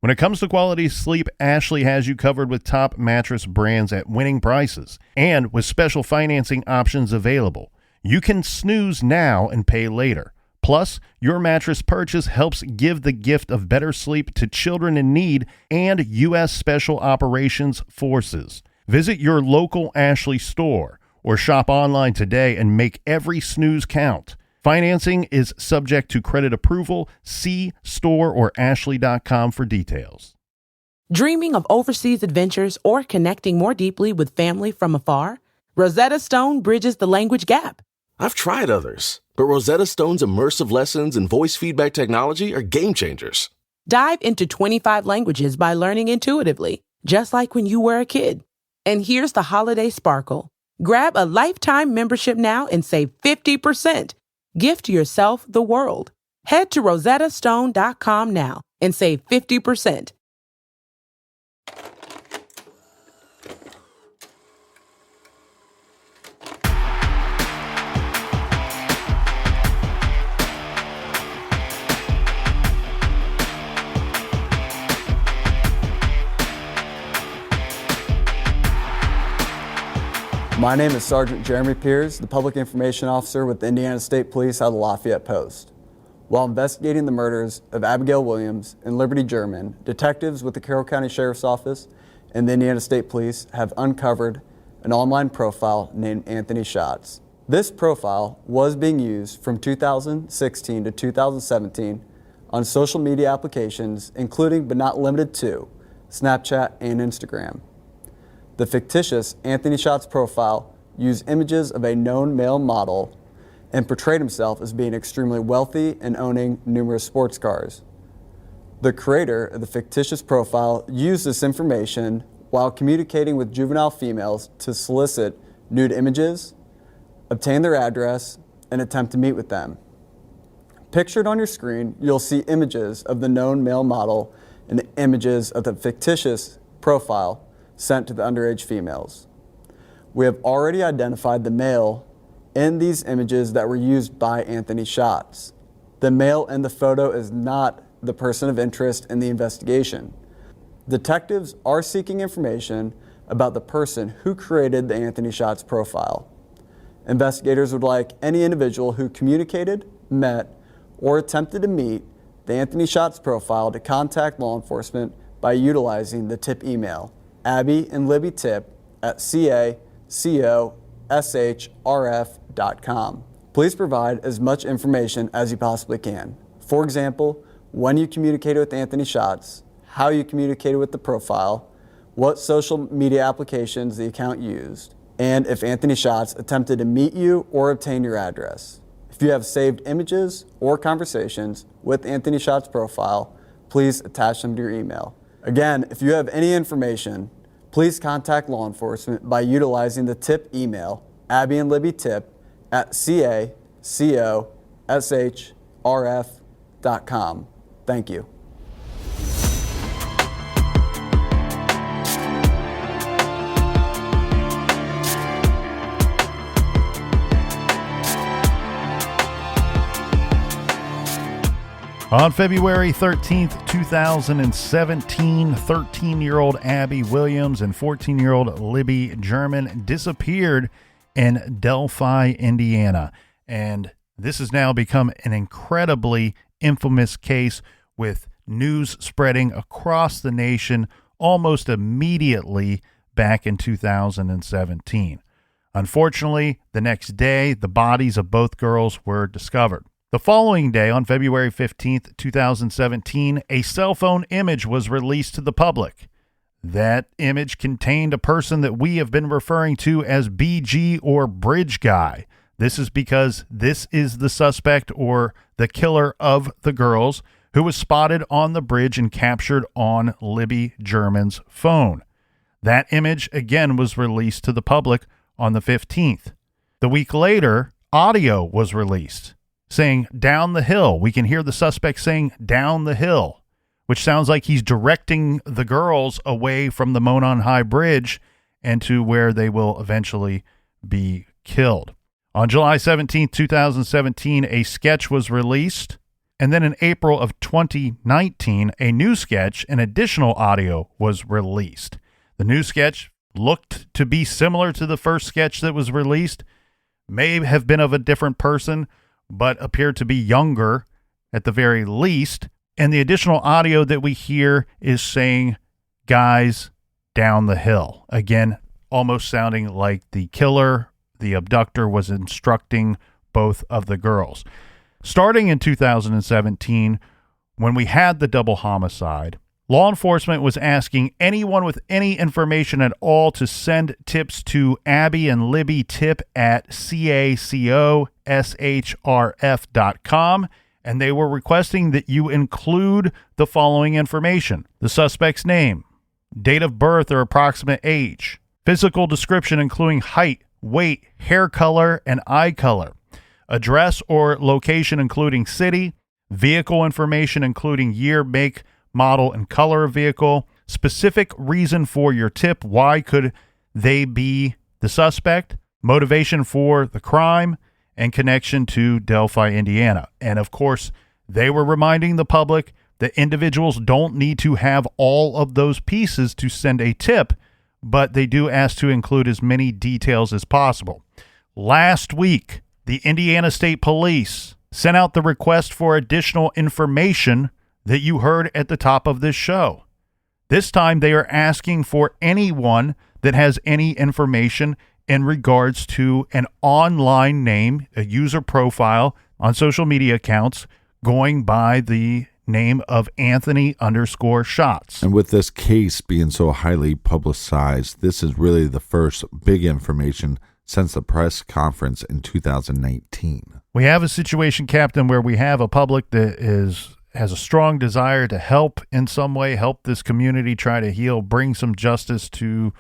When it comes to quality sleep, Ashley has you covered with top mattress brands at winning prices and with special financing options available. You can snooze now and pay later. Plus, your mattress purchase helps give the gift of better sleep to children in need and U.S. Special Operations Forces. Visit your local Ashley store or shop online today and make every snooze count. Financing is subject to credit approval. See store or ashley.com for details. Dreaming of overseas adventures or connecting more deeply with family from afar? Rosetta Stone bridges the language gap. I've tried others, but Rosetta Stone's immersive lessons and voice feedback technology are game changers. Dive into 25 languages by learning intuitively, just like when you were a kid. And here's the holiday sparkle. Grab a lifetime membership now and save 50%. Gift yourself the world. Head to rosettastone.com now and save 50%. My name is Sergeant Jeremy Piers, the Public Information Officer with the Indiana State Police out of the Lafayette Post. While investigating the murders of Abigail Williams and Liberty German, detectives with the Carroll County Sheriff's Office and the Indiana State Police have uncovered an online profile named Anthony Schatz. This profile was being used from 2016 to 2017 on social media applications, including but not limited to Snapchat and Instagram. The fictitious Anthony Schatz profile used images of a known male model and portrayed himself as being extremely wealthy and owning numerous sports cars. The creator of the fictitious profile used this information while communicating with juvenile females to solicit nude images, obtain their address, and attempt to meet with them. Pictured on your screen, you'll see images of the known male model and images of the fictitious profile sent to the underage females. We have already identified the male in these images that were used by Anthony Schatz. The male in the photo is not the person of interest in the investigation. Detectives are seeking information about the person who created the Anthony Schatz profile. Investigators would like any individual who communicated, met, or attempted to meet the Anthony Schatz profile to contact law enforcement by utilizing the tip email, Abby and Libby Tip at cacoshrf.com. Please provide as much information as you possibly can. For example, when you communicated with Anthony Schatz, how you communicated with the profile, what social media applications the account used, and if Anthony Schatz attempted to meet you or obtain your address. If you have saved images or conversations with Anthony Schatz profile, please attach them to your email. Again, if you have any information, please contact law enforcement by utilizing the tip email, Abby and Libby Tip at cacoshrf.com. Thank you. On February 13th, 2017, 13-year-old Abby Williams and 14-year-old Libby German disappeared in Delphi, Indiana. And this has now become an incredibly infamous case with news spreading across the nation almost immediately back in 2017. Unfortunately, the next day, the bodies of both girls were discovered. The following day, on February 15th, 2017, a cell phone image was released to the public. That image contained a person that we have been referring to as BG or Bridge Guy. This is because this is the suspect or the killer of the girls who was spotted on the bridge and captured on Libby German's phone. That image, again, was released to the public on the 15th. The week later, audio was released saying down the hill. We can hear the suspect saying down the hill, which sounds like he's directing the girls away from the Monon High Bridge and to where they will eventually be killed. On July 17, 2017, a sketch was released And then in April of 2019, a new sketch and additional audio was released. The new sketch looked to be similar to the first sketch that was released, may have been of a different person, but appeared to be younger at the very least. And the additional audio that we hear is saying, "Guys, down the hill." Again, almost sounding like the killer, the abductor, was instructing both of the girls. Starting in 2017, when we had the double homicide, law enforcement was asking anyone with any information at all to send tips to Abby and Libby tip at cacoshrf.com, and they were requesting that you include the following information: the suspect's name, date of birth or approximate age, physical description including height, weight, hair color, and eye color, address or location including city, vehicle information including year, make, model, and color of vehicle, specific reason for your tip, why could they be the suspect, motivation for the crime, and connection to Delphi, Indiana. And of course, they were reminding the public that individuals don't need to have all of those pieces to send a tip, but they do ask to include as many details as possible. Last week, the Indiana State Police sent out the request for additional information that you heard at the top of this show. This time they are asking for anyone that has any information in regards to an online name, a user profile on social media accounts going by the name of Anthony_Shots. And with this case being so highly publicized, this is really the first big information since the press conference in 2019. We have a situation, Captain, where we have a public that has a strong desire to help in some way, help this community try to heal, bring some justice to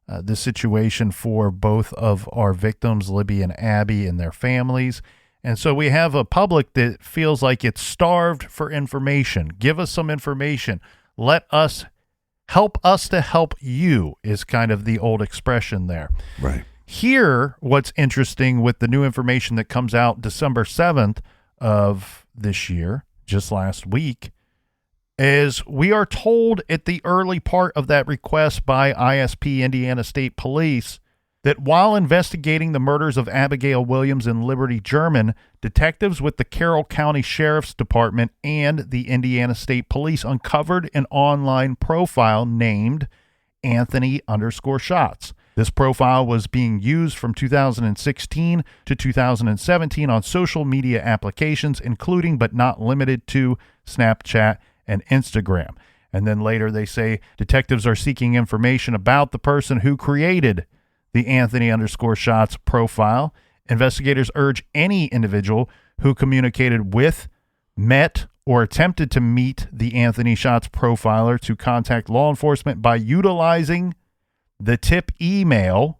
the situation for both of our victims, Libby and Abby, and their families. And so we have a public that feels like it's starved for information. Give us some information. Let us help us to help you is kind of the old expression there. Right. Here, what's interesting with the new information that comes out December 7th of this year, just last week, is we are told at the early part of that request by ISP Indiana State Police that while investigating the murders of Abigail Williams and Liberty German, detectives with the Carroll County Sheriff's Department and the Indiana State Police uncovered an online profile named Anthony_Shots. This profile was being used from 2016 to 2017 on social media applications, including but not limited to Snapchat and Instagram. And then later they say detectives are seeking information about the person who created the Anthony_Shots profile. Investigators urge any individual who communicated with, met, or attempted to meet the Anthony Shots profiler to contact law enforcement by utilizing the tip email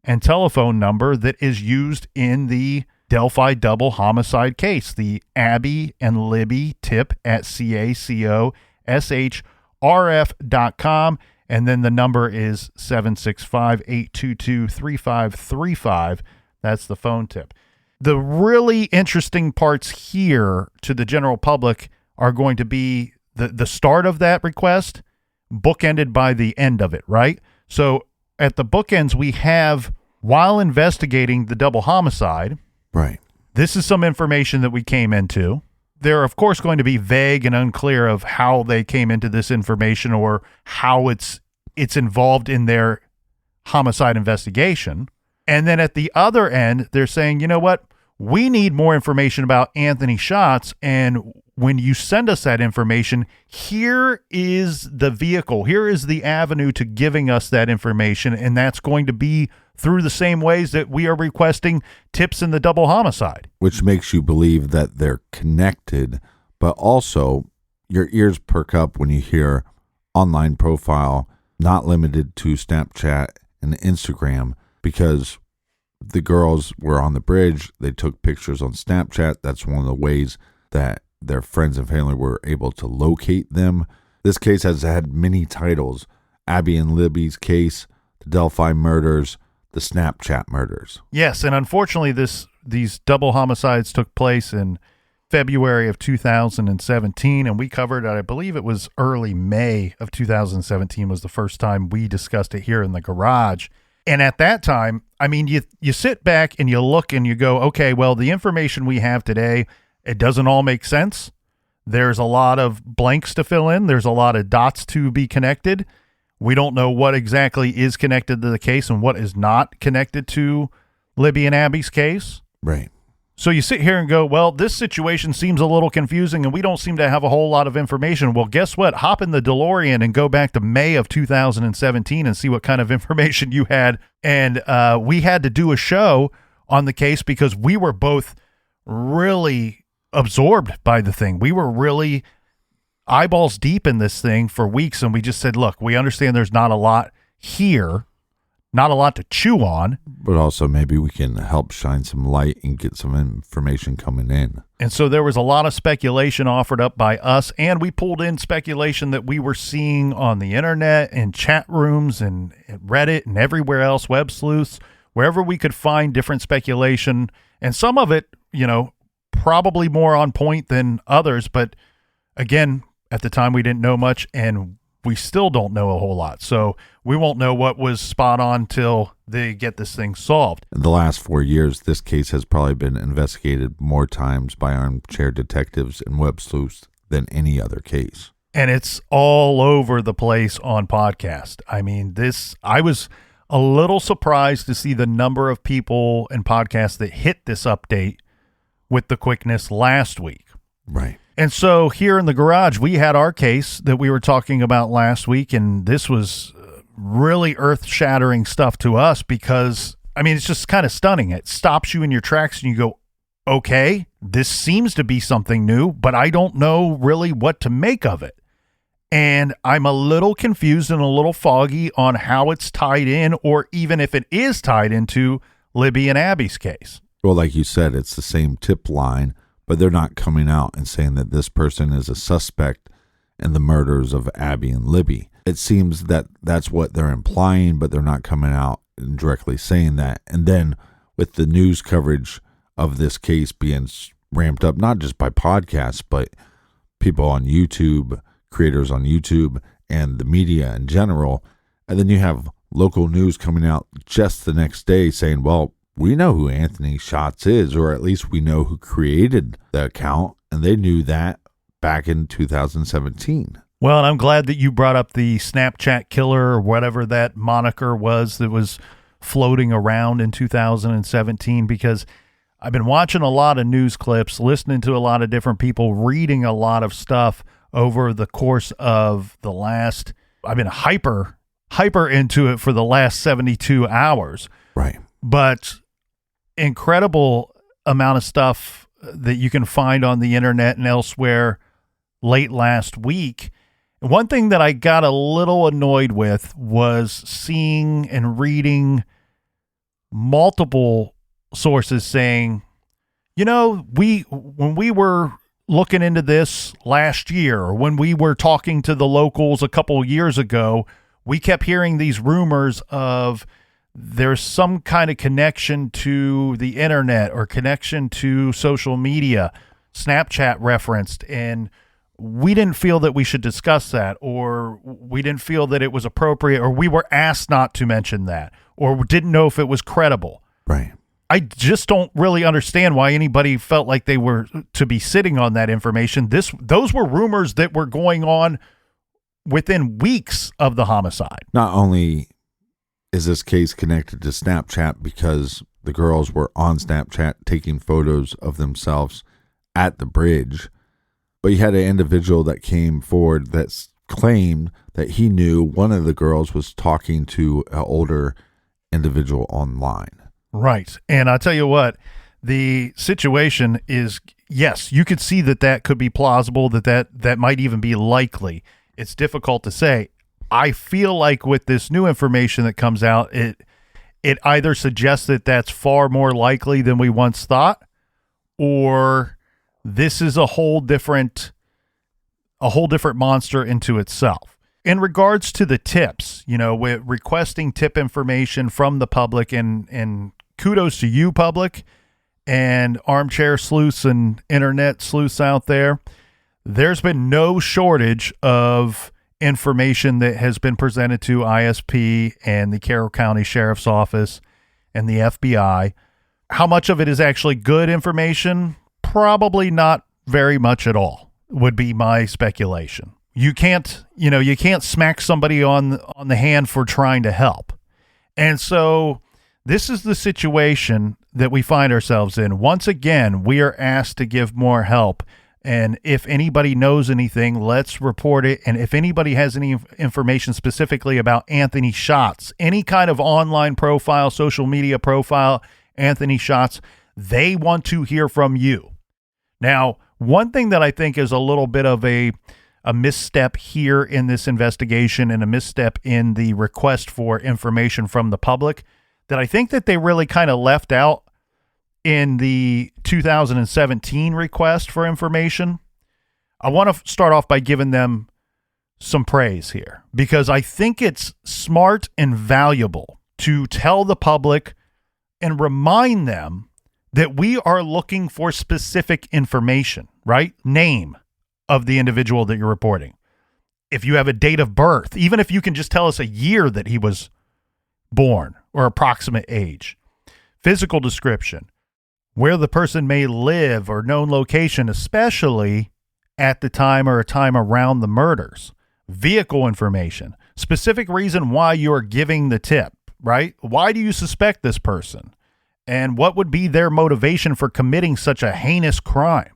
and telephone number that is used in the Delphi double homicide case, the Abby and Libby tip at cacoshrf.com, and then the number is 765-822-3535. That's the phone tip. The really interesting parts here to the general public are going to be the start of that request, bookended by the end of it, right? So at the bookends, we have, while investigating the double homicide, right. This is some information that we came into. They're, of course, going to be vague and unclear of how they came into this information or how it's involved in their homicide investigation. And then at the other end, they're saying, you know what? We need more information about Anthony Shots, and when you send us that information, here is the vehicle, here is the avenue to giving us that information, and that's going to be through the same ways that we are requesting tips in the double homicide. Which makes you believe that they're connected, but also your ears perk up when you hear online profile, not limited to Snapchat and Instagram, because the girls were on the bridge. They took pictures on Snapchat. That's one of the ways that their friends and family were able to locate them. This case has had many titles: Abby and Libby's case, the Delphi murders, the Snapchat murders. Yes, and unfortunately, these double homicides took place in February of 2017, and we covered it. I believe it was early May of 2017 was the first time we discussed it here in the garage. And at that time, I mean, you sit back and you look and you go, okay, well, the information we have today, it doesn't all make sense. There's a lot of blanks to fill in. There's a lot of dots to be connected. We don't know what exactly is connected to the case and what is not connected to Libby and Abby's case. Right. So you sit here and go, well, this situation seems a little confusing and we don't seem to have a whole lot of information. Well, guess what? Hop in the DeLorean and go back to May of 2017 and see what kind of information you had. And we had to do a show on the case because we were both really absorbed by the thing. We were really eyeballs deep in this thing for weeks. And we just said, look, we understand there's not a lot here, not a lot to chew on. But also maybe we can help shine some light and get some information coming in. And so there was a lot of speculation offered up by us, and we pulled in speculation that we were seeing on the internet and chat rooms and Reddit and everywhere else, web sleuths, wherever we could find different speculation. And some of it, probably more on point than others. But again, at the time we didn't know much, and we still don't know a whole lot. So we won't know what was spot on till they get this thing solved. In the last 4 years, this case has probably been investigated more times by armchair detectives and web sleuths than any other case. And it's all over the place on podcast. I mean, I was a little surprised to see the number of people and podcasts that hit this update with the quickness last week. Right. And so here in the garage, we had our case that we were talking about last week, and this was really earth-shattering stuff to us because, I mean, it's just kind of stunning. It stops you in your tracks and you go, okay, this seems to be something new, but I don't know really what to make of it. And I'm a little confused and a little foggy on how it's tied in, or even if it is tied into Libby and Abby's case. Well, like you said, it's the same tip line, but they're not coming out and saying that this person is a suspect in the murders of Abby and Libby. It seems that that's what they're implying, but they're not coming out and directly saying that. And then with the news coverage of this case being ramped up, not just by podcasts, but people on YouTube, creators on YouTube, and the media in general. And then you have local news coming out just the next day saying, well, we know who Anthony Schatz is, or at least we know who created the account, and they knew that back in 2017. Well, and I'm glad that you brought up the Snapchat killer or whatever that moniker was that was floating around in 2017, because I've been watching a lot of news clips, listening to a lot of different people, reading a lot of stuff over the course of the last, I've been hyper into it for the last 72 hours. Right. But incredible amount of stuff that you can find on the internet and elsewhere late last week. One thing that I got a little annoyed with was seeing and reading multiple sources saying, when we were looking into this last year, or when we were talking to the locals a couple years ago, we kept hearing these rumors of there's some kind of connection to the internet or connection to social media, Snapchat referenced, and we didn't feel that we should discuss that, or we didn't feel that it was appropriate, or we were asked not to mention that, or didn't know if it was credible. Right. I just don't really understand why anybody felt like they were to be sitting on that information. Those were rumors that were going on within weeks of the homicide. Not only is this case connected to Snapchat because the girls were on Snapchat taking photos of themselves at the bridge, but you had an individual that came forward that claimed that he knew one of the girls was talking to an older individual online. Right. And I'll tell you what, the situation is, yes, you could see that could be plausible, that might even be likely. It's difficult to say. I feel like with this new information that comes out, it either suggests that that's far more likely than we once thought, or this is a whole different monster into itself. In regards to the tips, with requesting tip information from the public, and kudos to you, public, and armchair sleuths and internet sleuths out there, there's been no shortage of information that has been presented to ISP and the Carroll County Sheriff's Office and the FBI. How much of it is actually good information? Probably not very much at all, would be my speculation. You can't smack somebody on the hand for trying to help. And so this is the situation that we find ourselves in. Once again, we are asked to give more help. And if anybody knows anything, let's report it. And if anybody has any information specifically about Anthony Schatz, any kind of online profile, social media profile, Anthony Schatz, they want to hear from you. Now, one thing that I think is a little bit of a misstep here in this investigation and a misstep in the request for information from the public that I think that they really kind of left out in the 2017 request for information. I want to start off by giving them some praise here because I think it's smart and valuable to tell the public and remind them that we are looking for specific information, right? Name of the individual that you're reporting. If you have a date of birth, even if you can just tell us a year that he was born or approximate age, physical description, where the person may live or known location, especially at the time or a time around the murders, vehicle information, specific reason why you are giving the tip, right? Why do you suspect this person? And what would be their motivation for committing such a heinous crime?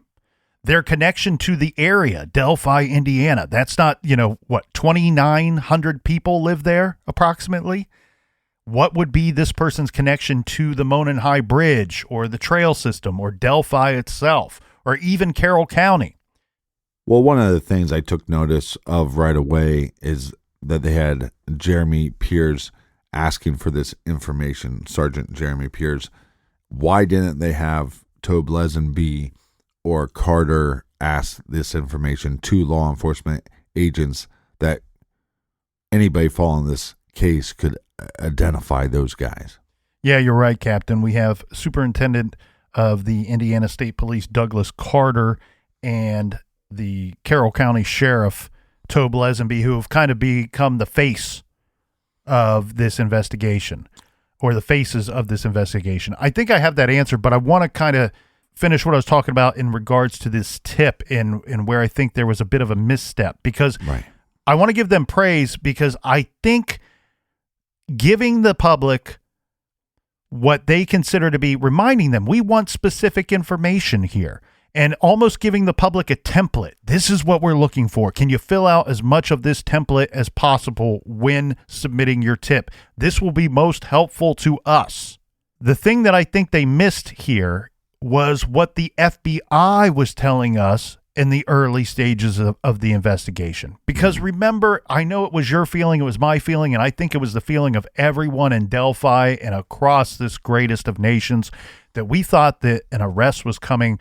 Their connection to the area, Delphi, Indiana. That's not, 2,900 people live there approximately? What would be this person's connection to the Monon High Bridge or the trail system or Delphi itself or even Carroll County? Well, one of the things I took notice of right away is that they had Jeremy Piers asking for this information, Sergeant Jeremy Piers. Why didn't they have Tobe Lesenby or Carter ask this information to law enforcement agents that anybody following this case could identify those guys? Yeah, you're right, Captain. We have Superintendent of the Indiana State Police Douglas Carter and the Carroll County Sheriff Tobe Lesenby, who have kind of become the face of this investigation, or the faces of this investigation. I think I have that answer, but I want to kind of finish what I was talking about in regards to this tip and where I think there was a bit of a misstep, because right. I want to give them praise because I think giving the public what they consider to be, reminding them, we want specific information here, and almost giving the public a template. This is what we're looking for. Can you fill out as much of this template as possible when submitting your tip? This will be most helpful to us. The thing that I think they missed here was what the FBI was telling us in the early stages of the investigation. Because remember, I know it was your feeling, it was my feeling, and I think it was the feeling of everyone in Delphi and across this greatest of nations, that we thought that an arrest was coming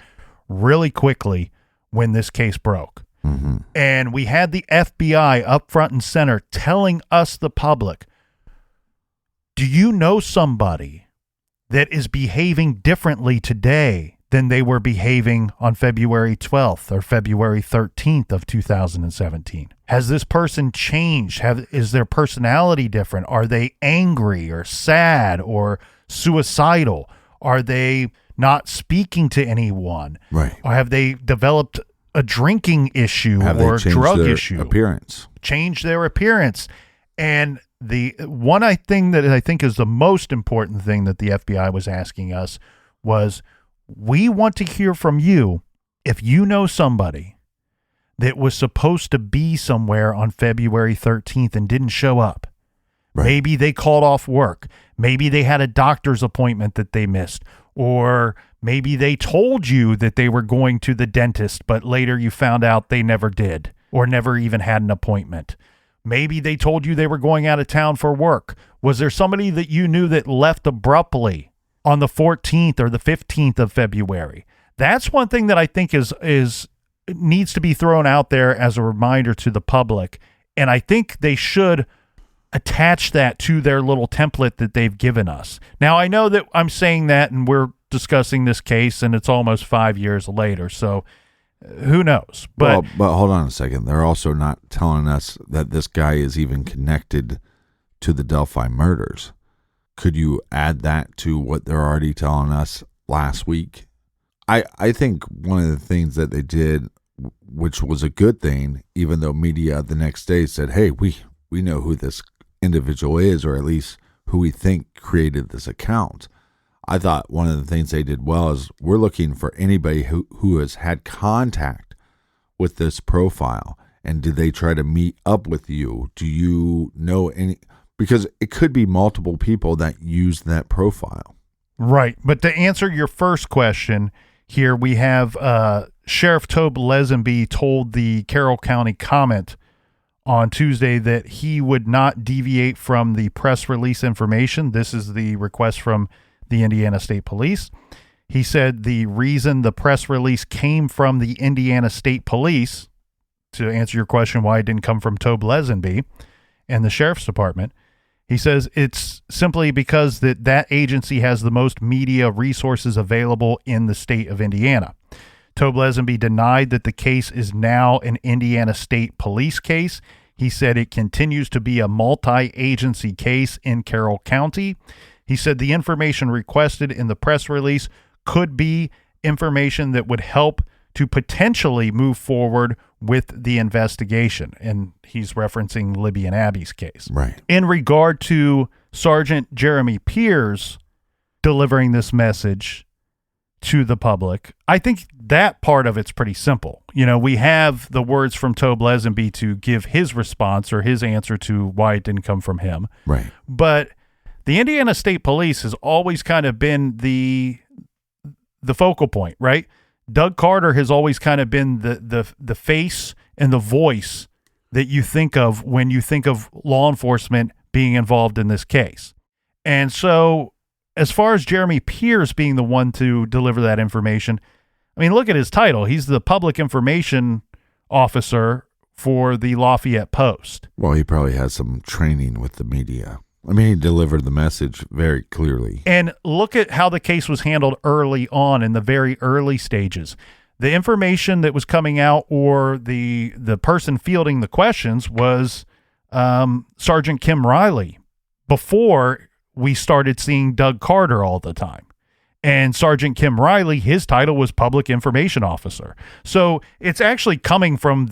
really quickly when this case broke. Mm-hmm. And we had the FBI up front and center telling us, the public, do you know somebody that is behaving differently today than they were behaving on February 12th or February 13th of 2017? Has this person changed? Is their personality different? Are they angry or sad or suicidal? Are they not speaking to anyone? Right. Or have they developed a drinking issue or drug issue? Change their appearance. And the one thing that I think is the most important thing that the FBI was asking us was, we want to hear from you if you know somebody that was supposed to be somewhere on February 13th and didn't show up. Right. Maybe they called off work. Maybe they had a doctor's appointment that they missed. Or maybe they told you that they were going to the dentist, but later you found out they never did or never even had an appointment. Maybe they told you they were going out of town for work. Was there somebody that you knew that left abruptly on the 14th or the 15th of February? That's one thing that I think is needs to be thrown out there as a reminder to the public. And I think they should attach that to their little template that they've given us. Now, I know that I'm saying that and we're discussing this case, and it's almost 5 years later. So who knows? But hold on a second. They're also not telling us that this guy is even connected to the Delphi murders. Could you add that to what they're already telling us last week? I think one of the things that they did, which was a good thing, even though media the next day said, hey, we know who this individual is, or at least who we think created this account. I thought one of the things they did well is we're looking for anybody who has had contact with this profile. And did they try to meet up with you? Do you know any? Because it could be multiple people that use that profile. Right. But to answer your first question here, we have Sheriff Tobe Lesenby told the Carroll County Comment on Tuesday that he would not deviate from the press release information. This is the request from the Indiana State Police. He said the reason the press release came from the Indiana State Police, to answer your question why it didn't come from Tobe Lesenby and the Sheriff's Department, he says it's simply because that agency has the most media resources available in the state of Indiana. Tobe Lesenby denied that the case is now an Indiana State Police case. He said it continues to be a multi-agency case in Carroll County. He said the information requested in the press release could be information that would help to potentially move forward with the investigation. And he's referencing Libby and Abby's case. Right. In regard to Sergeant Jeremy Pierce delivering this message to the public, I think that part of it's pretty simple. You know, we have the words from Tobe Lesenby to give his response or his answer to why it didn't come from him. Right. But the Indiana State Police has always kind of been the focal point, right? Doug Carter has always kind of been the face and the voice that you think of when you think of law enforcement being involved in this case. And so as far as Jeremy Pierce being the one to deliver that information, I mean, look at his title. He's the public information officer for the Lafayette Post. Well, he probably has some training with the media. I mean, he delivered the message very clearly. And look at how the case was handled early on in the very early stages. The information that was coming out, or the person fielding the questions, was Sergeant Kim Riley before we started seeing Doug Carter all the time. And Sergeant Kim Riley, his title was Public Information Officer. So it's actually coming from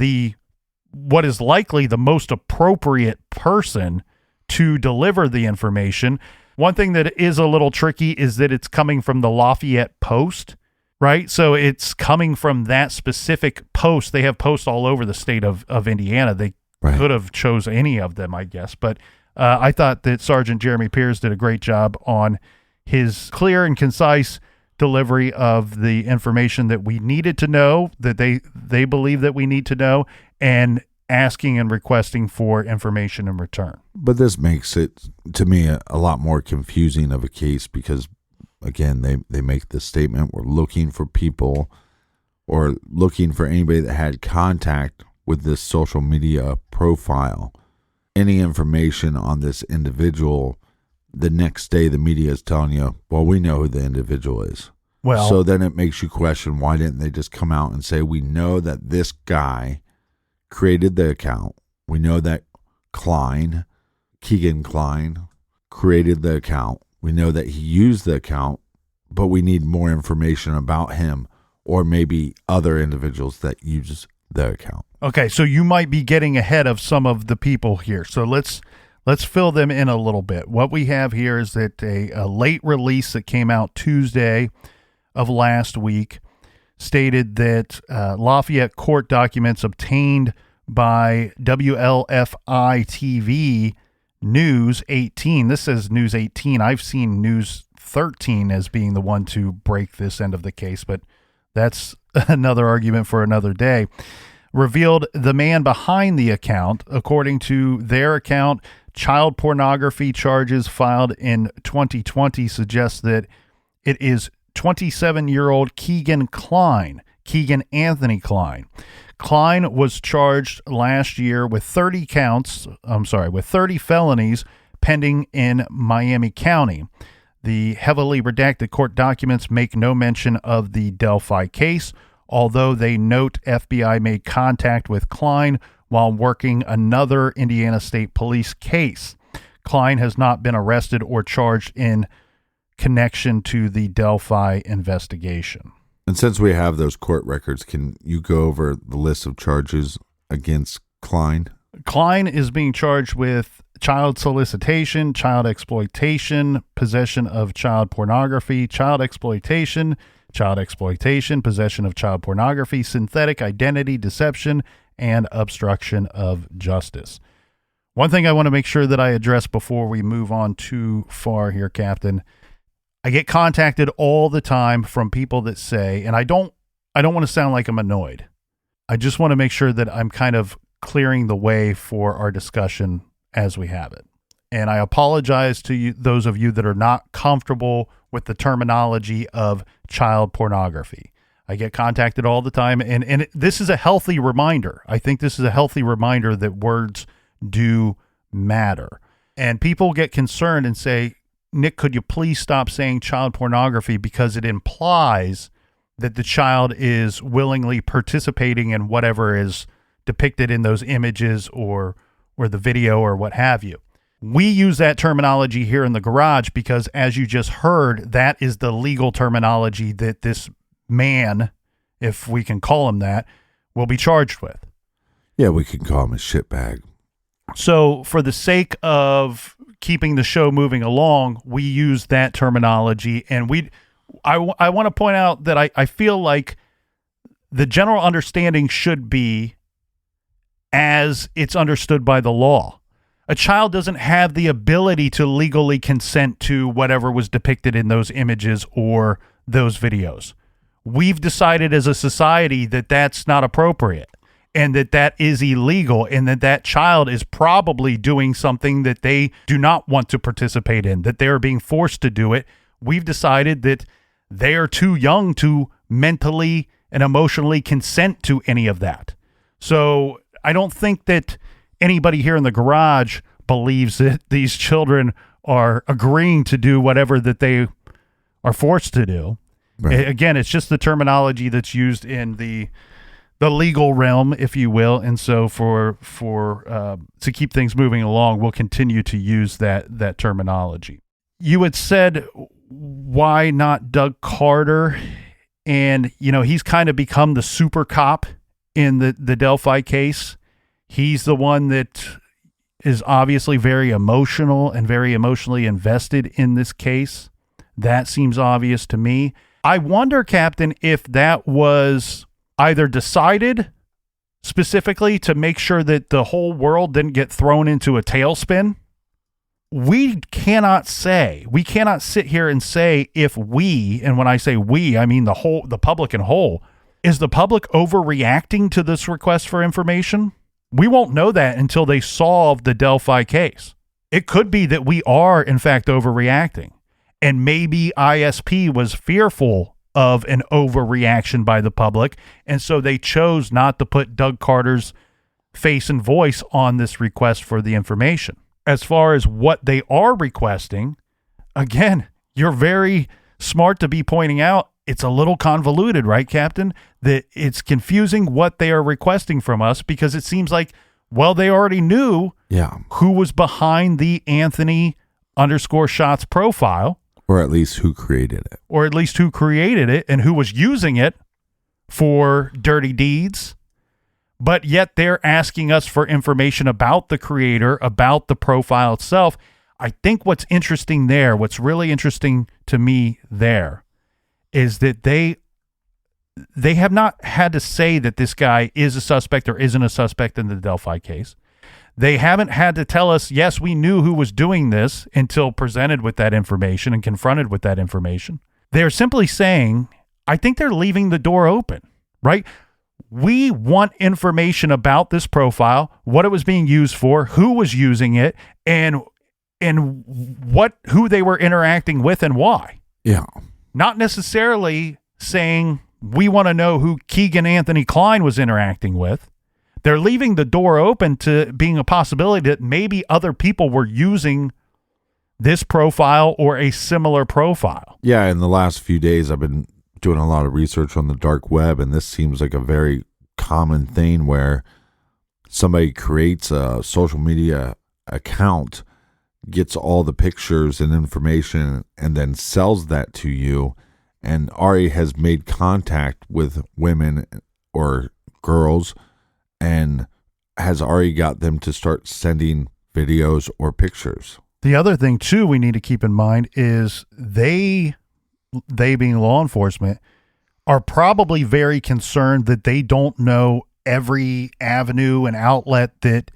what is likely the most appropriate person to deliver the information. One thing that is a little tricky is that it's coming from the Lafayette Post, right? So it's coming from that specific post. They have posts all over the state of Indiana. They could have chose any of them, I guess. But I thought that Sergeant Jeremy Pierce did a great job on his clear and concise delivery of the information that we needed to know, that they believe that we need to know, and asking and requesting for information in return. But this makes it, to me, a lot more confusing of a case because, again, they make the statement, we're looking for people or looking for anybody that had contact with this social media profile. Any information on this individual, the next day the media is telling you, well, we know who the individual is. Well, so then it makes you question, why didn't they just come out and say, we know that this guy created the account. We know that Keegan Klein created the account. We know that he used the account, but we need more information about him or maybe other individuals that use the account. Okay, so you might be getting ahead of some of the people here. So let's fill them in a little bit. What we have here is that a late release that came out Tuesday of last week stated that Lafayette court documents obtained by WLFI TV News 18. This says News 18. I've seen News 13 as being the one to break this end of the case, but that's another argument for another day. Revealed the man behind the account. According to their account, child pornography charges filed in 2020 suggest that it is 27-year-old Keegan Anthony Klein. Klein was charged last year with 30 felonies pending in Miami County. The heavily redacted court documents make no mention of the Delphi case, although they note FBI made contact with Klein while working another Indiana State Police case. Klein has not been arrested or charged in connection to the Delphi investigation. And since we have those court records, can you go over the list of charges against Klein? Klein is being charged with child solicitation, child exploitation, possession of child pornography, child exploitation, possession of child pornography, synthetic identity deception, and obstruction of justice. One thing I want to make sure that I address before we move on too far here, Captain. I get contacted all the time from people that say, and I don't want to sound like I'm annoyed. I just want to make sure that I'm kind of clearing the way for our discussion as we have it. And I apologize to you, those of you that are not comfortable with the terminology of child pornography. I get contacted all the time, and this is a healthy reminder. I think this is a healthy reminder that words do matter. And people get concerned and say, Nick, could you please stop saying child pornography because it implies that the child is willingly participating in whatever is depicted in those images or the video or what have you. We use that terminology here in the garage because, as you just heard, that is the legal terminology that this man, if we can call him that, will be charged with. Yeah, we can call him a shitbag. So for the sake of keeping the show moving along, we use that terminology. And I want to point out that I feel like the general understanding should be as it's understood by the law. A child doesn't have the ability to legally consent to whatever was depicted in those images or those videos. We've decided as a society that that's not appropriate and that is illegal and that child is probably doing something that they do not want to participate in, that they're being forced to do it. We've decided that they are too young to mentally and emotionally consent to any of that. So I don't think that anybody here in the garage believes that these children are agreeing to do whatever that they are forced to do. Right. Again, it's just the terminology that's used in the legal realm, if you will. And so for to keep things moving along, we'll continue to use that terminology. You had said, why not Doug Carter? And, he's kind of become the super cop in the Delphi case. He's the one that is obviously very emotional and very emotionally invested in this case. That seems obvious to me. I wonder, Captain, if that was either decided specifically to make sure that the whole world didn't get thrown into a tailspin. We cannot say, we cannot sit here and say if we, and when I say we, I mean the public in whole, is the public overreacting to this request for information? We won't know that until they solve the Delphi case. It could be that we are, in fact, overreacting. And maybe ISP was fearful of an overreaction by the public, and so they chose not to put Doug Carter's face and voice on this request for the information. As far as what they are requesting, again, you're very smart to be pointing out it's a little convoluted, right, Captain? That it's confusing what they are requesting from us because it seems like, well, they already knew who was behind the Anthony_Shots profile. Or at least who created it. And who was using it for dirty deeds. But yet they're asking us for information about the creator, about the profile itself. I think what's interesting there, what's really interesting to me there, is that they have not had to say that this guy is a suspect or isn't a suspect in the Delphi case. They haven't had to tell us, yes, we knew who was doing this until presented with that information and confronted with that information. They're simply saying, I think they're leaving the door open, right? We want information about this profile, what it was being used for, who was using it, and who they were interacting with and why. Yeah. Not necessarily saying we want to know who Keegan Anthony Klein was interacting with. They're leaving the door open to being a possibility that maybe other people were using this profile or a similar profile. Yeah, in the last few days, I've been doing a lot of research on the dark web, and this seems like a very common thing where somebody creates a social media account, gets all the pictures and information, and then sells that to you. And Ari has made contact with women or girls and has already got them to start sending videos or pictures. The other thing, too, we need to keep in mind is they being law enforcement, are probably very concerned that they don't know every avenue and outlet that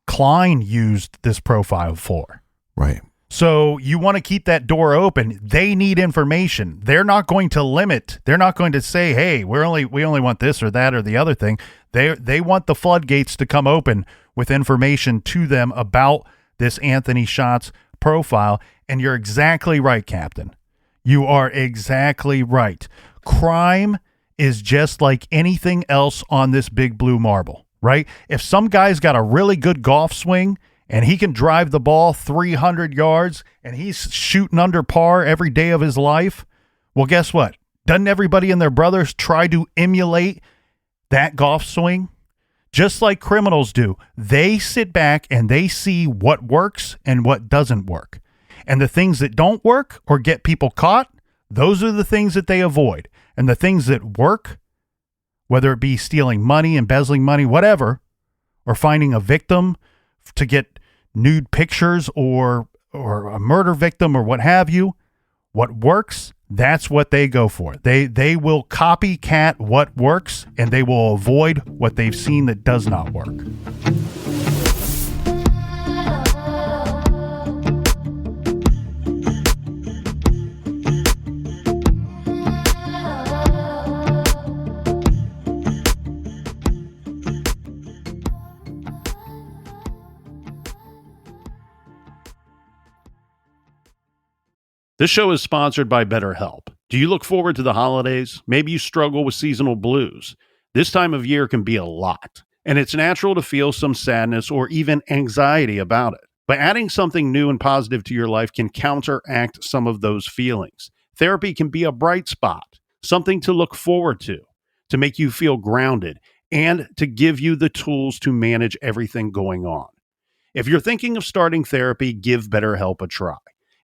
Klein used this profile for. Right. So you want to keep that door open. They need information. They're not going to limit. They're not going to say, hey, we only want this or that or the other thing. They want the floodgates to come open with information to them about this Anthony Schatz profile. And you're exactly right, Captain. You are exactly right. Crime is just like anything else on this big blue marble, right? If some guy's got a really good golf swing and he can drive the ball 300 yards and he's shooting under par every day of his life, well, guess what? Doesn't everybody and their brothers try to emulate that golf swing? Just like criminals do. They sit back and they see what works and what doesn't work. And the things that don't work or get people caught, those are the things that they avoid. And the things that work, whether it be stealing money, embezzling money, whatever, or finding a victim to get nude pictures or a murder victim or what have you, what works, that's what they go for. They will copycat what works, and they will avoid what they've seen that does not work. This show is sponsored by BetterHelp. Do you look forward to the holidays? Maybe you struggle with seasonal blues. This time of year can be a lot, and it's natural to feel some sadness or even anxiety about it. But adding something new and positive to your life can counteract some of those feelings. Therapy can be a bright spot, something to look forward to make you feel grounded, and to give you the tools to manage everything going on. If you're thinking of starting therapy, give BetterHelp a try.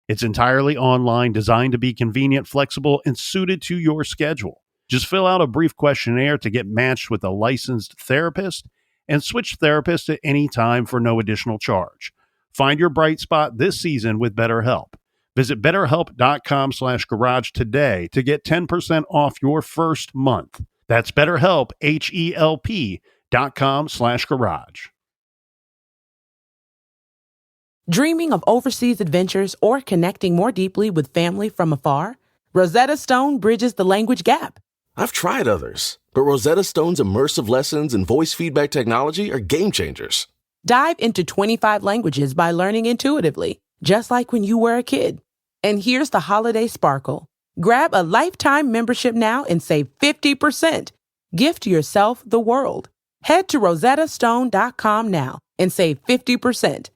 It's entirely online, designed to be convenient, flexible, and suited to your schedule. Just fill out a brief questionnaire to get matched with a licensed therapist and switch therapists at any time for no additional charge. Find your bright spot this season with BetterHelp. Visit BetterHelp.com/garage today to get 10% off your first month. That's BetterHelp, HELP.com/garage. Dreaming of overseas adventures or connecting more deeply with family from afar? Rosetta Stone bridges the language gap. I've tried others, but Rosetta Stone's immersive lessons and voice feedback technology are game changers. Dive into 25 languages by learning intuitively, just like when you were a kid. And here's the holiday sparkle. Grab a lifetime membership now and save 50%. Gift yourself the world. Head to rosettastone.com now and save 50%.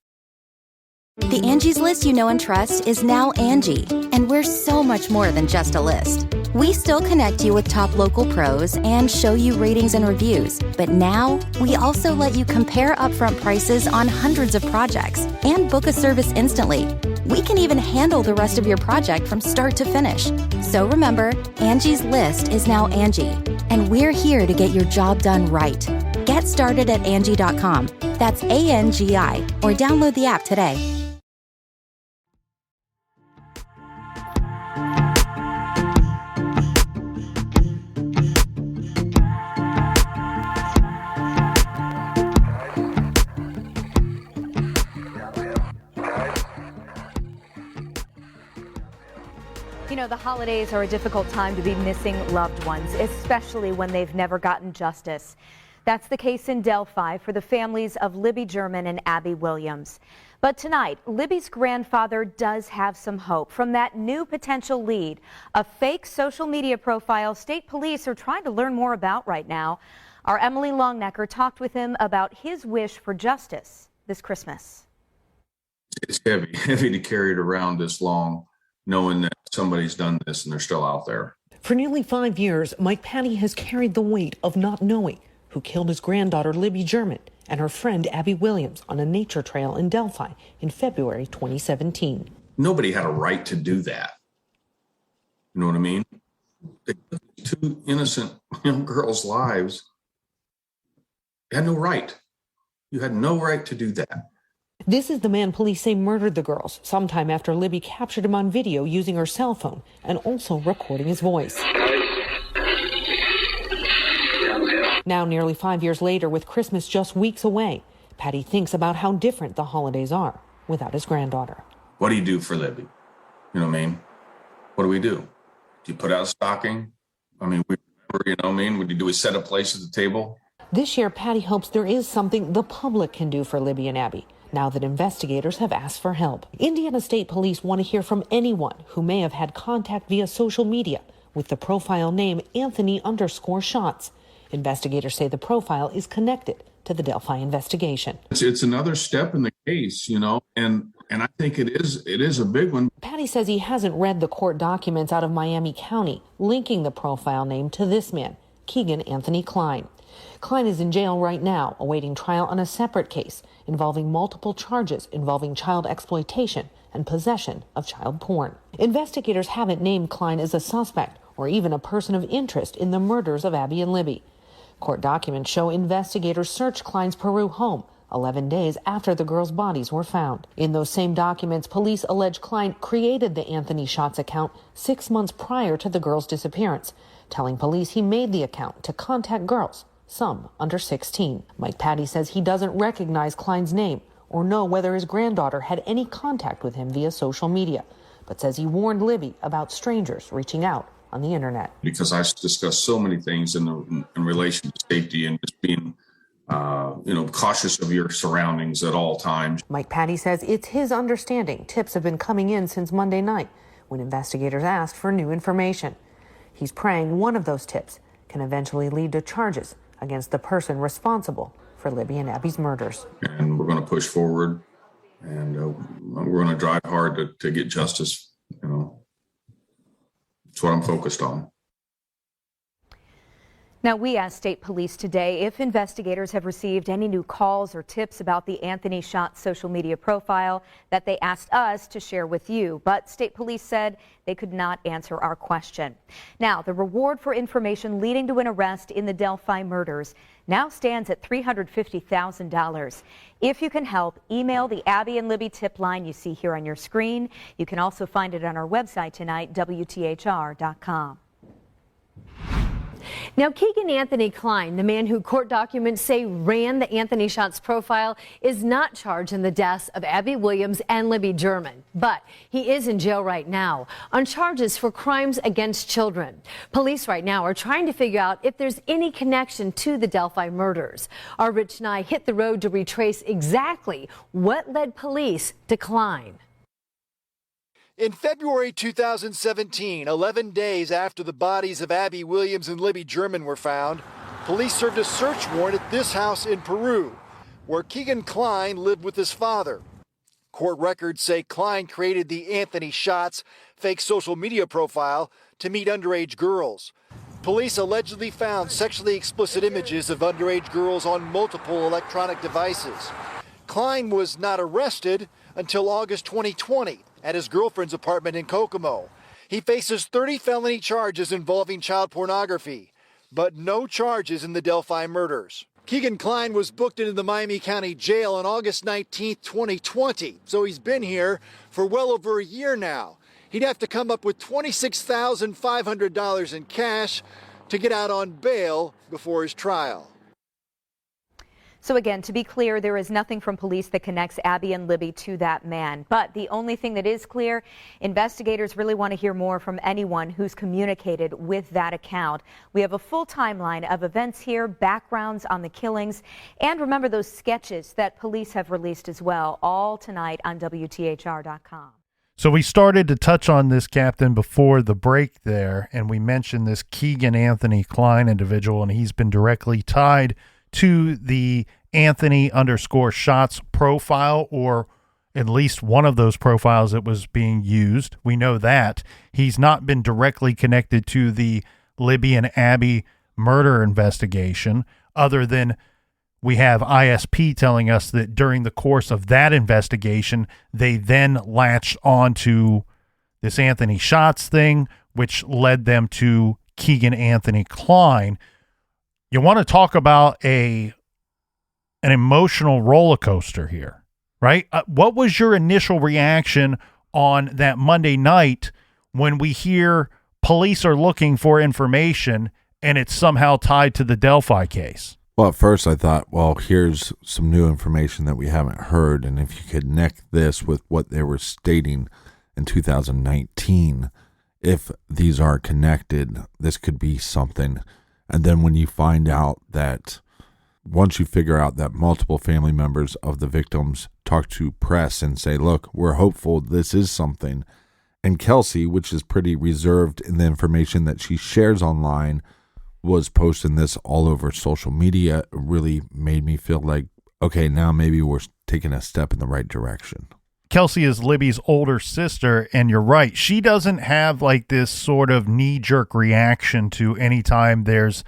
The Angie's List you know and trust is now Angie, and we're so much more than just a list. We still connect you with top local pros and show you ratings and reviews, but now we also let you compare upfront prices on hundreds of projects and book a service instantly. We can even handle the rest of your project from start to finish. So remember, Angie's List is now Angie, and we're here to get your job done right. Get started at Angie.com. That's ANGI, or download the app today. You know, the holidays are a difficult time to be missing loved ones, especially when they've never gotten justice. That's the case in Delphi for the families of Libby German and Abby Williams. But tonight, Libby's grandfather does have some hope from that new potential lead, a fake social media profile state police are trying to learn more about right now. Our Emily Longnecker talked with him about his wish for justice this Christmas. It's heavy to carry it around this long, knowing that somebody's done this and they're still out there. For nearly 5 years, Mike Patty has carried the weight of not knowing who killed his granddaughter, Libby German, and her friend, Abby Williams, on a nature trail in Delphi in February 2017. Nobody had a right to do that. You know what I mean? They took 2 innocent young girls' lives. You had no right. You had no right to do that. This is the man police say murdered the girls sometime after Libby captured him on video using her cell phone and also recording his voice. Now, nearly 5 years later, with Christmas just weeks away, Patty thinks about how different the holidays are without his granddaughter. What do you do for Libby? You know what I mean? What do we do? Do you put out a stocking? I mean, we remember, you know what I mean? Do we set a place at the table? This year, Patty hopes there is something the public can do for Libby and Abby, now that investigators have asked for help. Indiana State Police want to hear from anyone who may have had contact via social media with the profile name Anthony_Shots. Investigators say the profile is connected to the Delphi investigation. It's another step in the case, you know, and I think it is a big one. Patty says he hasn't read the court documents out of Miami County linking the profile name to this man, Keegan Anthony Klein. Klein is in jail right now, awaiting trial on a separate case involving multiple charges involving child exploitation and possession of child porn. Investigators haven't named Klein as a suspect or even a person of interest in the murders of Abby and Libby. Court documents show investigators searched Klein's Peru home 11 days after the girls' bodies were found. In those same documents, police allege Klein created the Anthony Shots account 6 months prior to the girls' disappearance, telling police he made the account to contact girls, some under 16. Mike Patty says he doesn't recognize Klein's name or know whether his granddaughter had any contact with him via social media, but says he warned Libby about strangers reaching out on the internet. Because I discussed so many things in relation to safety and just being, cautious of your surroundings at all times. Mike Patty says it's his understanding tips have been coming in since Monday night when investigators asked for new information. He's praying one of those tips can eventually lead to charges against the person responsible for Libby and Abby's murders. And we're going to push forward, and we're going to drive hard to get justice. You know, that's what I'm focused on. Now, we asked state police today if investigators have received any new calls or tips about the Anthony Shots social media profile that they asked us to share with you, but state police said they could not answer our question. Now, the reward for information leading to an arrest in the Delphi murders now stands at $350,000. If you can help, email the Abby and Libby tip line you see here on your screen. You can also find it on our website tonight, WTHR.com. Now, Keegan Anthony Klein, the man who court documents say ran the Anthony Shots profile, is not charged in the deaths of Abby Williams and Libby German, but he is in jail right now on charges for crimes against children. Police right now are trying to figure out if there's any connection to the Delphi murders. Our Rich Nye hit the road to retrace exactly what led police to Klein. In February 2017, 11 days after the bodies of Abby Williams and Libby German were found, police served a search warrant at this house in Peru, where Keegan Klein lived with his father. Court records say Klein created the Anthony Shots fake social media profile to meet underage girls. Police allegedly found sexually explicit images of underage girls on multiple electronic devices. Klein was not arrested until August 2020 at his girlfriend's apartment in Kokomo. He faces 30 felony charges involving child pornography, but no charges in the Delphi murders. Keegan Klein was booked into the Miami County Jail on August 19, 2020, so he's been here for well over a year now. He'd have to come up with $26,500 in cash to get out on bail before his trial. So again, to be clear, there is nothing from police that connects Abby and Libby to that man. But the only thing that is clear, investigators really want to hear more from anyone who's communicated with that account. We have a full timeline of events here, backgrounds on the killings, and remember those sketches that police have released as well, all tonight on WTHR.com. So we started to touch on this, Captain, before the break there, and we mentioned this Keegan Anthony Klein individual, and he's been directly tied to the Anthony_Shots profile, or at least one of those profiles that was being used. We know that. He's not been directly connected to the Libby and Abby murder investigation, other than we have ISP telling us that during the course of that investigation, they then latched onto this Anthony Schatz thing, which led them to Keegan Anthony Klein. You want to talk about an emotional roller coaster here, right? What was your initial reaction on that Monday night when we hear police are looking for information and it's somehow tied to the Delphi case? Well, at first I thought, well, here's some new information that we haven't heard. And if you could connect this with what they were stating in 2019, if these are connected, this could be something. And then when you find out that, once you figure out that multiple family members of the victims talk to press and say, look, we're hopeful this is something. And Kelsey, which is pretty reserved in the information that she shares online, was posting this all over social media, it really made me feel like, okay, now maybe we're taking a step in the right direction. Kelsey is Libby's older sister, and you're right. She doesn't have like this sort of knee-jerk reaction to any time there's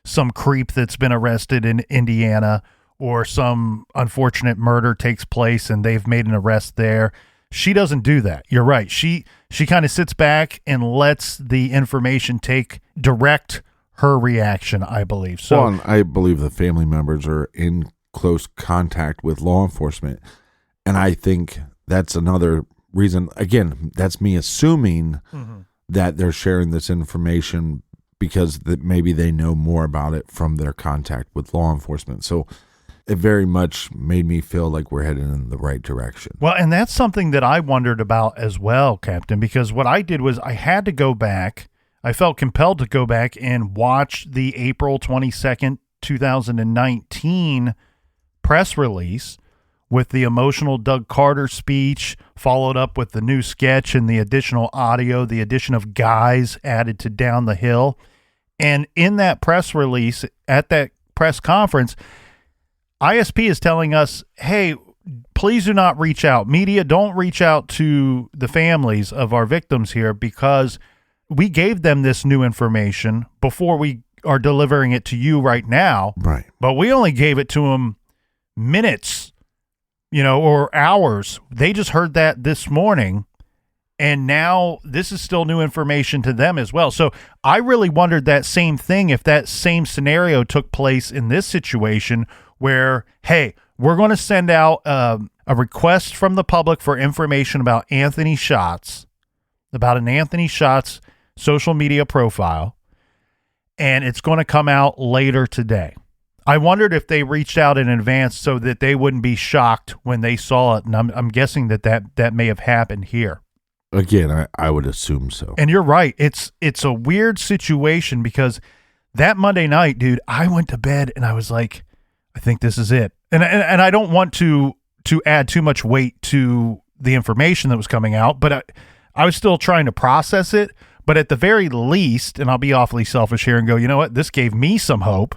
some creep that's been arrested in Indiana or some unfortunate murder takes place and they've made an arrest there. She doesn't do that. You're right. She kind of sits back and lets the information direct her reaction, I believe. So, well, and I believe the family members are in close contact with law enforcement, and I think that's another reason. Again, that's me assuming that they're sharing this information because maybe they know more about it from their contact with law enforcement. So it very much made me feel like we're heading in the right direction. Well, and that's something that I wondered about as well, Captain, because what I did was I had to go back. I felt compelled to go back and watch the April 22nd, 2019 press release with the emotional Doug Carter speech, followed up with the new sketch and the additional audio, the addition of guys added to Down the Hill. And in that press release, at that press conference, ISP is telling us, hey, please do not reach out. Media, don't reach out to the families of our victims here because we gave them this new information before we are delivering it to you right now. Right. But we only gave it to them minutes, or hours. They just heard that this morning. And now this is still new information to them as well. So I really wondered that same thing, if that same scenario took place in this situation where, hey, we're going to send out a request from the public for information about Anthony Schatz, about an Anthony Schatz social media profile, and it's going to come out later today. I wondered if they reached out in advance so that they wouldn't be shocked when they saw it, and I'm guessing that may have happened here. Again, I would assume so. And you're right. It's a weird situation because that Monday night, dude, I went to bed and I was like, I think this is it. And I don't want to add too much weight to the information that was coming out, but I was still trying to process it. But at the very least, and I'll be awfully selfish here and go, you know what? This gave me some hope.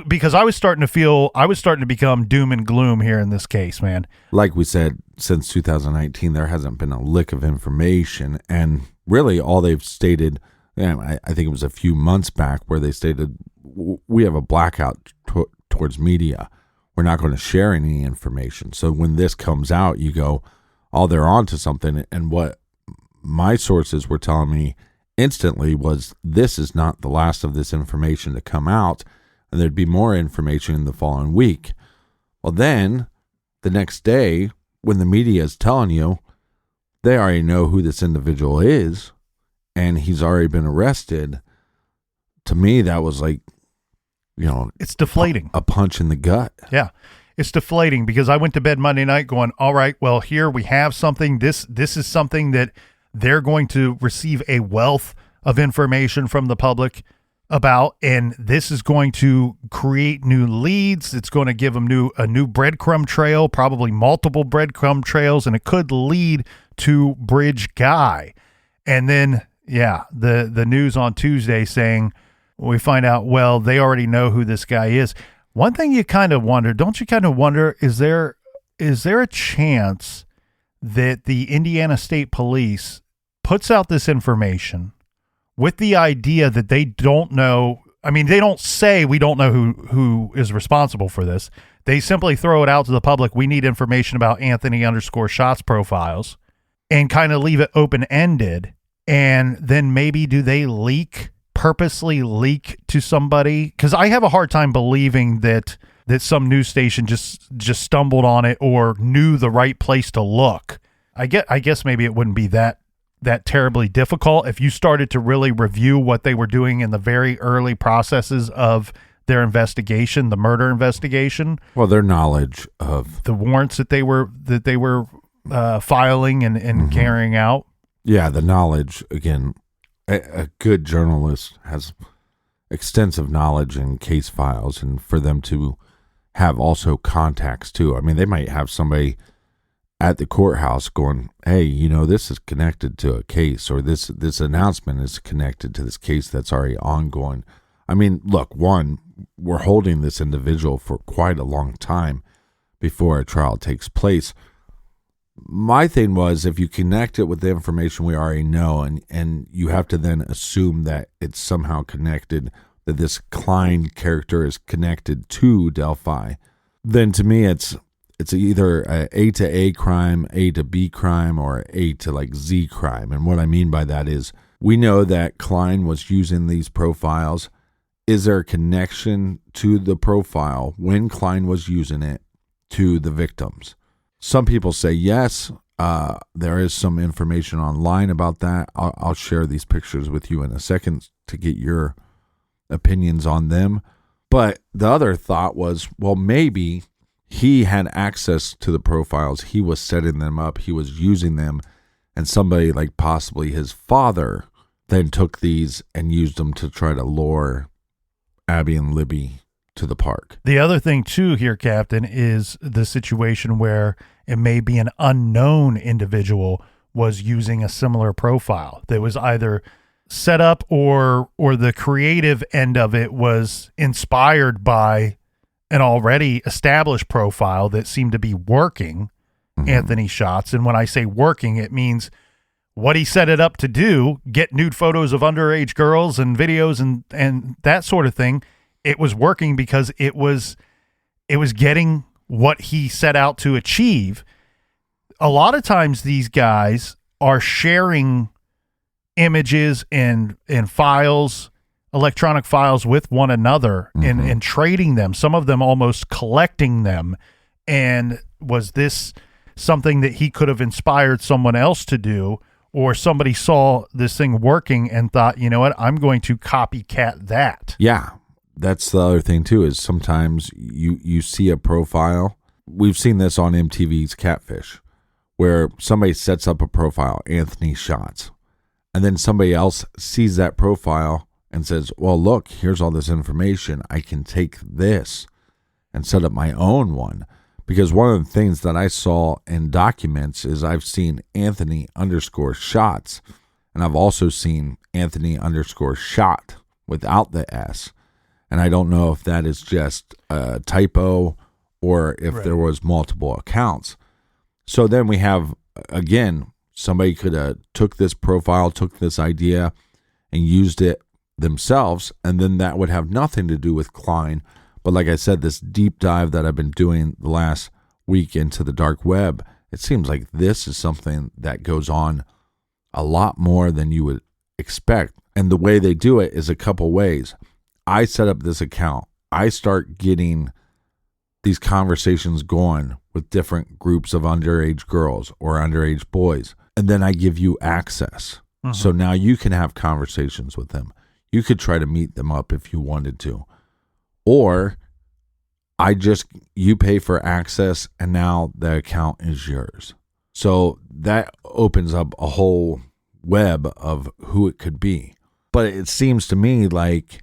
Because I was starting to become doom and gloom here in this case, man. Like we said, since 2019, there hasn't been a lick of information. And really all they've stated, I think it was a few months back where they stated, we have a blackout towards media. We're not going to share any information. So when this comes out, you go, oh, they're on to something. And what my sources were telling me instantly was this is not the last of this information to come out. And there'd be more information in the following week. Well, then the next day, when the media is telling you they already know who this individual is and he's already been arrested, to me, that was like, it's deflating. A punch in the gut. Yeah, it's deflating because I went to bed Monday night going, all right, well, here we have something. This is something that they're going to receive a wealth of information from the public about, and this is going to create new leads. It's going to give them a new breadcrumb trail, probably multiple breadcrumb trails, and it could lead to Bridge Guy. And then, the news on Tuesday saying, we find out, well, they already know who this guy is. One thing you kind of wonder, don't you kind of wonder, is there a chance that the Indiana State Police puts out this information with the idea that they don't know. I mean, they don't say we don't know who is responsible for this. They simply throw it out to the public. We need information about Anthony_shots profiles, and kind of leave it open-ended. And then maybe do they purposely leak to somebody? Because I have a hard time believing that some news station just stumbled on it or knew the right place to look. I guess maybe it wouldn't be that terribly difficult if you started to really review what they were doing in the very early processes of their investigation, the murder investigation. Well, their knowledge of the warrants that they were filing and carrying out. Yeah, the knowledge, again, a good journalist has extensive knowledge in case files, and for them to have also contacts too. I mean, they might have somebody at the courthouse going, hey, this is connected to a case, or this announcement is connected to this case that's already ongoing. I mean, look, one, we're holding this individual for quite a long time before a trial takes place. My thing was, if you connect it with the information we already know, and you have to then assume that it's somehow connected, that this Klein character is connected to Delphi, then to me it's either A to A crime, A to B crime, or A to Z crime. And what I mean by that is, we know that Klein was using these profiles. Is there a connection to the profile when Klein was using it to the victims? Some people say yes. There is some information online about that. I'll share these pictures with you in a second to get your opinions on them. But the other thought was, well, maybe he had access to the profiles. He was setting them up. He was using them. And somebody like possibly his father then took these and used them to try to lure Abby and Libby to the park. The other thing too here, Captain, is the situation where it may be an unknown individual was using a similar profile that was either set up or the creative end of it was inspired by an already established profile that seemed to be working Anthony shots. And when I say working, it means what he set it up to do, get nude photos of underage girls and videos and that sort of thing. It was working because it was getting what he set out to achieve. A lot of times these guys are sharing images and files, electronic files with one another and trading them, some of them almost collecting them. And was this something that he could have inspired someone else to do, or somebody saw this thing working and thought, you know what, I'm going to copycat that? Yeah. That's the other thing too, is sometimes you see a profile. We've seen this on MTV's Catfish, where somebody sets up a profile, Anthony Shots, and then somebody else sees that profile and says, well, look, here's all this information. I can take this and set up my own one. Because one of the things that I saw in documents is I've seen Anthony_shots, and I've also seen Anthony_shot without the S. And I don't know if that is just a typo or if there was multiple accounts. So then we have, again, somebody could have took this profile, took this idea and used it themselves, and then that would have nothing to do with Klein. But like I said, this deep dive that I've been doing the last week into the dark web, it seems like this is something that goes on a lot more than you would expect. And the way they do it is a couple ways. I set up this account. I start getting these conversations going with different groups of underage girls or underage boys. And then I give you access. So now you can have conversations with them. You could try to meet them up if you wanted to. Or you pay for access and now the account is yours. So that opens up a whole web of who it could be. But it seems to me like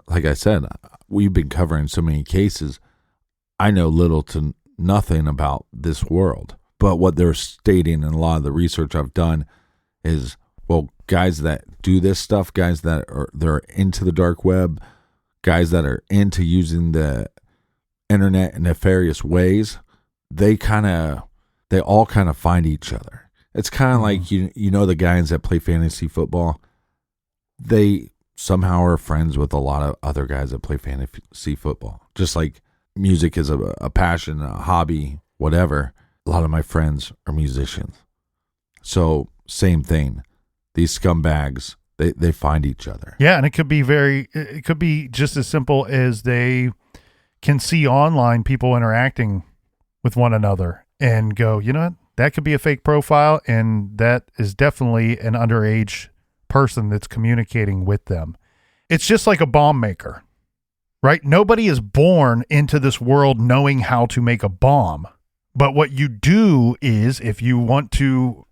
I said, we've been covering so many cases. I know little to nothing about this world. But what they're stating in a lot of the research I've done is, well, guys that do this stuff, guys that they're into the dark web, guys that are into using the internet in nefarious ways, they kind of they all kind of find each other. It's kind of like, you know, the guys that play fantasy football, they somehow are friends with a lot of other guys that play fantasy football. Just like music is a passion, a hobby, whatever. A lot of my friends are musicians. So same thing. These scumbags, they find each other. Yeah, and it could be just as simple as they can see online people interacting with one another and go, you know what, that could be a fake profile, and that is definitely an underage person that's communicating with them. It's just like a bomb maker, right? Nobody is born into this world knowing how to make a bomb. But what you do is, if you want to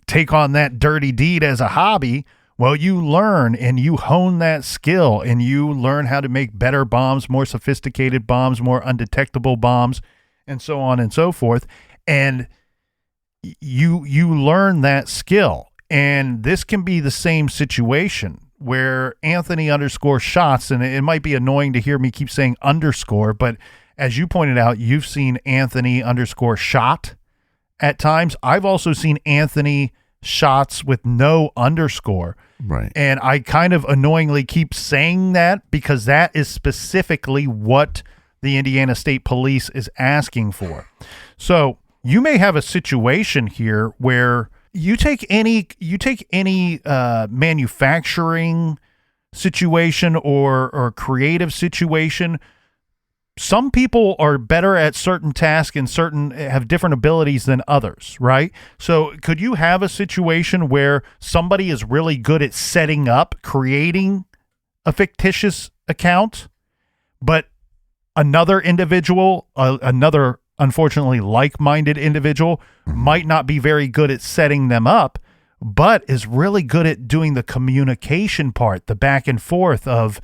take on that dirty deed as a hobby, well, you learn and you hone that skill, and you learn how to make better bombs, more sophisticated bombs, more undetectable bombs, and so on and so forth. And you learn that skill. And this can be the same situation where Anthony _shots, and it might be annoying to hear me keep saying underscore, but as you pointed out, you've seen Anthony _shot at times. I've also seen Anthony shots with no underscore. Right. And I kind of annoyingly keep saying that because that is specifically what the Indiana State Police is asking for. So you may have a situation here where you take any manufacturing situation or creative situation. Some people are better at certain tasks and have different abilities than others, right? So could you have a situation where somebody is really good at setting up, creating a fictitious account, but another individual, another unfortunately like-minded individual might not be very good at setting them up, but is really good at doing the communication part, the back and forth of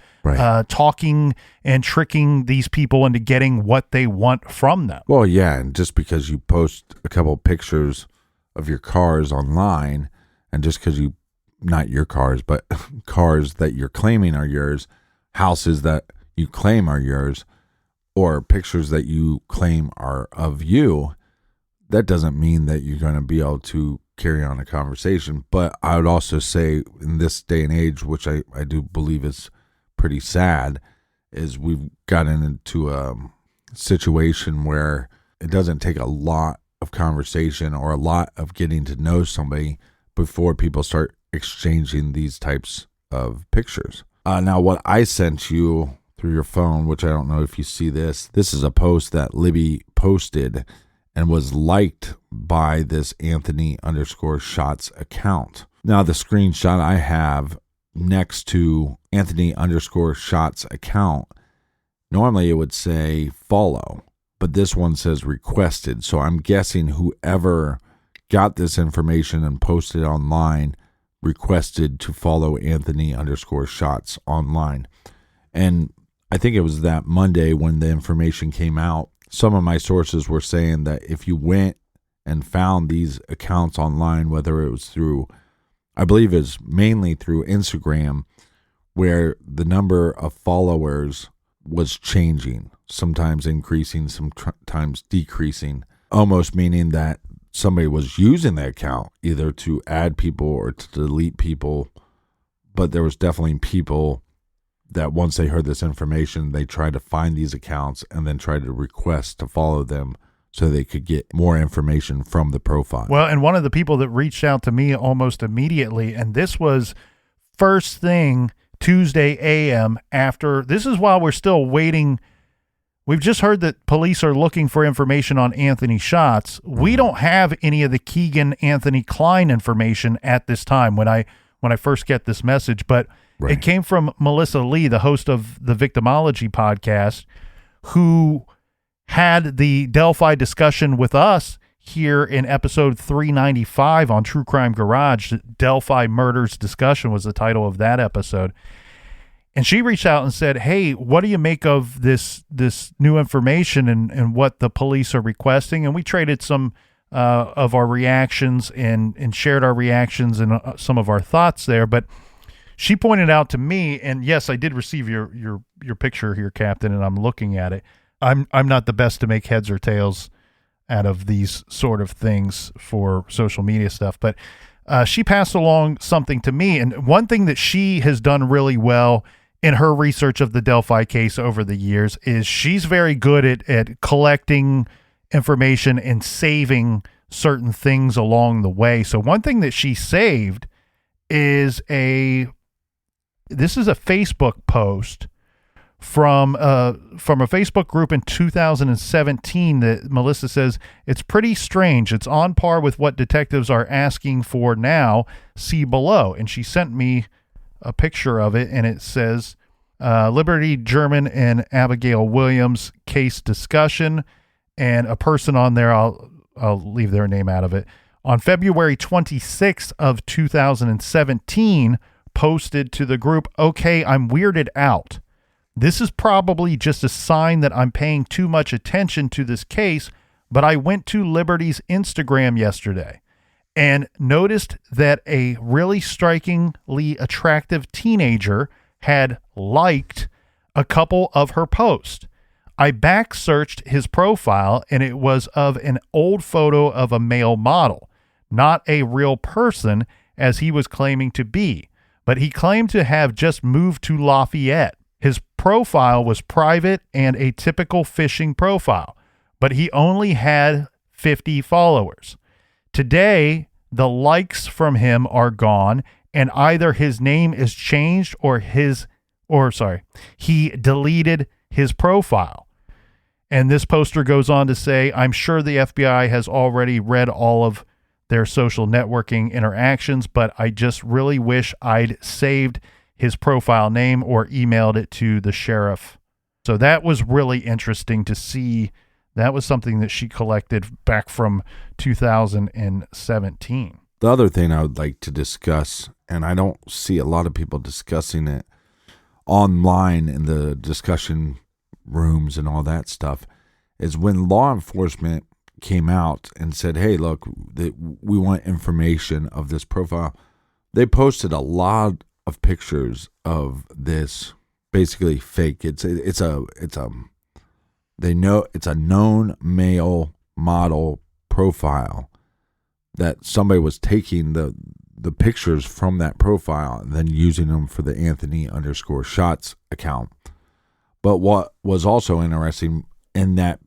talking and tricking these people into getting what they want from them. Well, yeah, and just because you post a couple pictures of your cars online, and just because not your cars, but cars that you're claiming are yours, houses that you claim are yours, or pictures that you claim are of you, that doesn't mean that you're going to be able to carry on a conversation. But I would also say in this day and age, which I do believe is pretty sad, is we've gotten into a situation where it doesn't take a lot of conversation or a lot of getting to know somebody before people start exchanging these types of pictures. Now, what I sent you through your phone, which I don't know if you see this is a post that Libby posted and was liked by this Anthony _shots account. Now, the screenshot I have next to Anthony _shots account, normally it would say follow, but this one says requested. So I'm guessing whoever got this information and posted online requested to follow Anthony _shots online. And I think it was that Monday when the information came out, some of my sources were saying that if you went and found these accounts online, whether it was through, I believe it's mainly through Instagram, where the number of followers was changing, sometimes increasing, sometimes decreasing, almost meaning that somebody was using the account either to add people or to delete people. But there was definitely people that once they heard this information, they tried to find these accounts and then tried to request to follow them so they could get more information from the profile. Well, and one of the people that reached out to me almost immediately, and this was first thing Tuesday a.m. this is while we're still waiting. We've just heard that police are looking for information on Anthony shots. We don't have any of the Keegan Anthony Klein information at this time when I first get this message, but it came from Melissa Lee, the host of the Victimology podcast, who had the Delphi discussion with us here in episode 395 on True Crime Garage. Delphi Murders Discussion was the title of that episode. And she reached out and said, hey, what do you make of this new information and what the police are requesting? And we traded some of our reactions and shared our reactions and some of our thoughts there. But she pointed out to me, and yes, I did receive your picture here, Captain, and I'm looking at it. I'm not the best to make heads or tails out of these sort of things for social media stuff. But she passed along something to me. And one thing that she has done really well in her research of the Delphi case over the years is she's very good at collecting information and saving certain things along the way. So one thing that she saved is this is a Facebook post from a Facebook group in 2017 that Melissa says, it's pretty strange. It's on par with what detectives are asking for now. See below. And she sent me a picture of it, and it says, Liberty German and Abigail Williams case discussion, and a person on there, I'll leave their name out of it, on February 26th of 2017, posted to the group, okay, I'm weirded out. This is probably just a sign that I'm paying too much attention to this case, but I went to Liberty's Instagram yesterday and noticed that a really strikingly attractive teenager had liked a couple of her posts. I back searched his profile, and it was of an old photo of a male model, not a real person as he was claiming to be, but he claimed to have just moved to Lafayette. His profile was private and a typical phishing profile, but he only had 50 followers. Today, the likes from him are gone, and either his name is changed or he deleted his profile. And this poster goes on to say, I'm sure the FBI has already read all of their social networking interactions, but I just really wish I'd saved his profile name or emailed it to the sheriff. So that was really interesting to see. That was something that she collected back from 2017. The other thing I would like to discuss, and I don't see a lot of people discussing it online in the discussion rooms and all that stuff, is when law enforcement came out and said, hey, look, we want information of this profile. They posted a lot of pictures of this basically fake. It's a known male model profile that somebody was taking the pictures from that profile and then using them for the Anthony_Shots account. But what was also interesting in that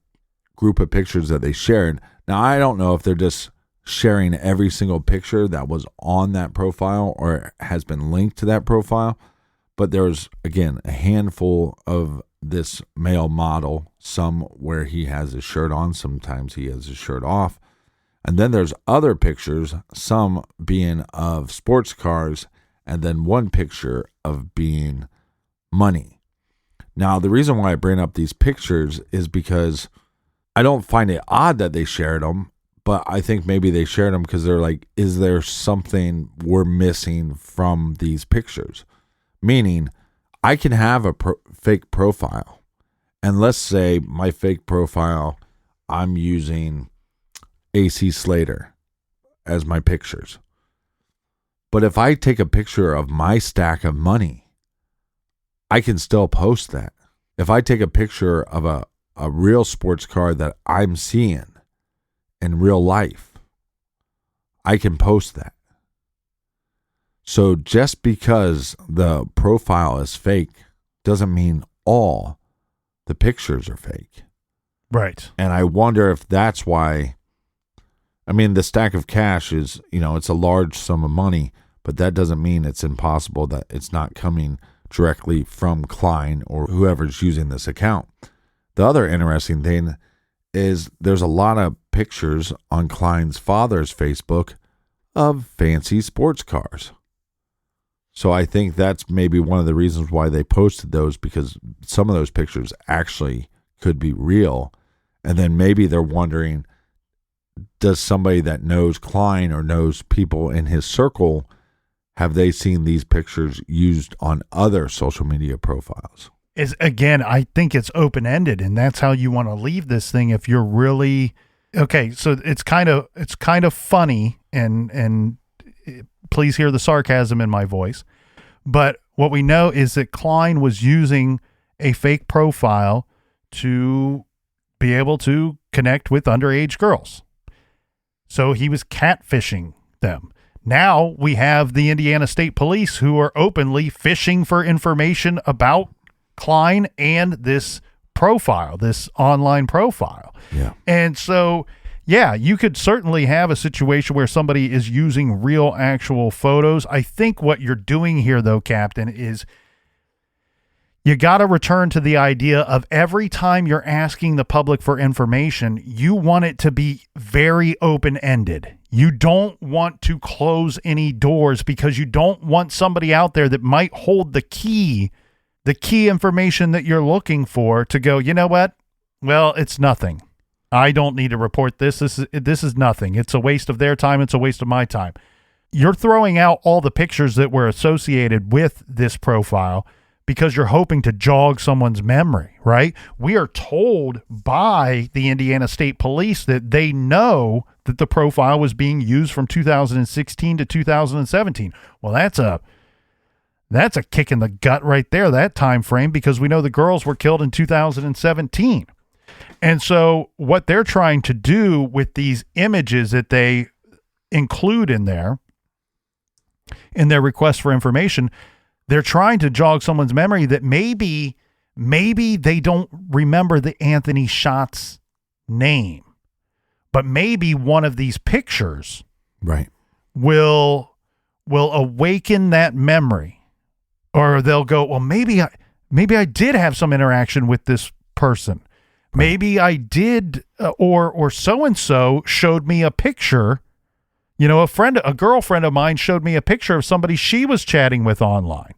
group of pictures that they shared, now I don't know if they're just sharing every single picture that was on that profile or has been linked to that profile, but there's, again, a handful of this male model, some where he has his shirt on, sometimes he has his shirt off. And then there's other pictures, some being of sports cars, and then one picture of being money. Now, the reason why I bring up these pictures is because I don't find it odd that they shared them, but I think maybe they shared them because they're like, is there something we're missing from these pictures? Meaning, I can have a fake profile, and let's say my fake profile, I'm using AC Slater as my pictures. But if I take a picture of my stack of money, I can still post that. If I take a picture of a real sports car that I'm seeing in real life, I can post that. So just because the profile is fake doesn't mean all the pictures are fake. Right. And I wonder if that's why, I mean, the stack of cash is, it's a large sum of money, but that doesn't mean it's impossible that it's not coming directly from Klein or whoever's using this account. The other interesting thing is there's a lot of pictures on Klein's father's Facebook of fancy sports cars. So I think that's maybe one of the reasons why they posted those, because some of those pictures actually could be real. And then maybe they're wondering, does somebody that knows Klein or knows people in his circle, have they seen these pictures used on other social media profiles? Again, I think it's open-ended, and that's how you want to leave this thing if you're really okay. So it's kind of funny, and please hear the sarcasm in my voice. But what we know is that Klein was using a fake profile to be able to connect with underage girls. So he was catfishing them. Now we have the Indiana State Police who are openly fishing for information about Klein and this profile, this online profile. Yeah. And so, yeah, you could certainly have a situation where somebody is using real, actual photos. I think what you're doing here, though, Captain, is you got to return to the idea of every time you're asking the public for information, you want it to be very open-ended. You don't want to close any doors because you don't want somebody out there that might hold the key information that you're looking for to go, you know what? Well, it's nothing. I don't need to report this. This is nothing. It's a waste of their time. It's a waste of my time. You're throwing out all the pictures that were associated with this profile because you're hoping to jog someone's memory, right? We are told by the Indiana State Police that they know that the profile was being used from 2016 to 2017. Well, that's a kick in the gut right there, that time frame, because we know the girls were killed in 2017. And so what they're trying to do with these images that they include in their request for information, they're trying to jog someone's memory that maybe they don't remember the Anthony Schatz name, but maybe one of these pictures right will awaken that memory, or they'll go, well, maybe I did have some interaction with this person. Maybe I did, or so-and-so showed me a picture. You know, a girlfriend of mine showed me a picture of somebody she was chatting with online.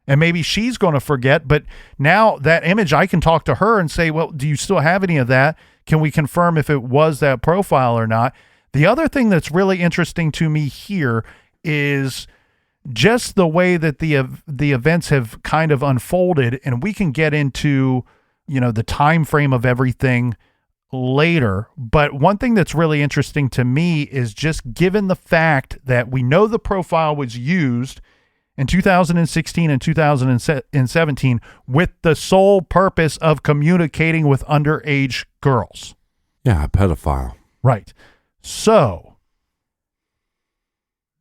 And maybe she's going to forget, but now that image, I can talk to her and say, well, do you still have any of that? Can we confirm if it was that profile or not? The other thing that's really interesting to me here is just the way that the events have kind of unfolded, and we can get into, you know, the time frame of everything later. But one thing that's really interesting to me is just given the fact that we know the profile was used in 2016 and 2017 with the sole purpose of communicating with underage girls. Yeah, a pedophile. Right. So